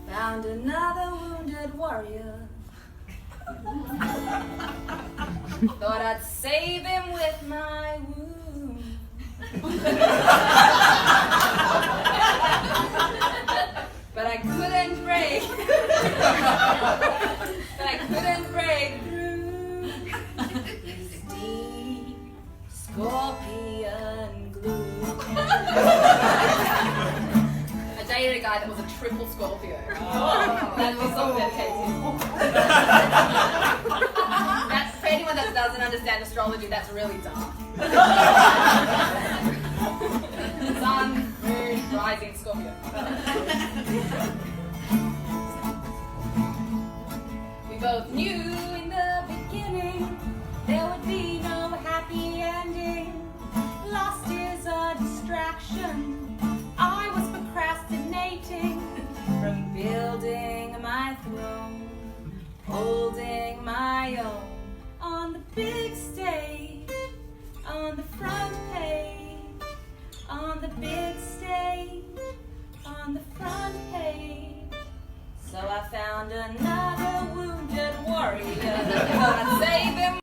Found another wounded warrior. Thought I'd save him with my wound. But I couldn't break. But I couldn't break through his deep scorpion glue. I dated a guy that was a triple Scorpio. That was so dedicated. That's for anyone that doesn't understand astrology, that's really dark. Sun, moon, rising, Scorpio. We both knew in the beginning there would be no happy ending. Lost is a distraction. I was procrastinating from building my throne, holding my own on the big stage, on the front page, on the big stage, on the front page. So I found another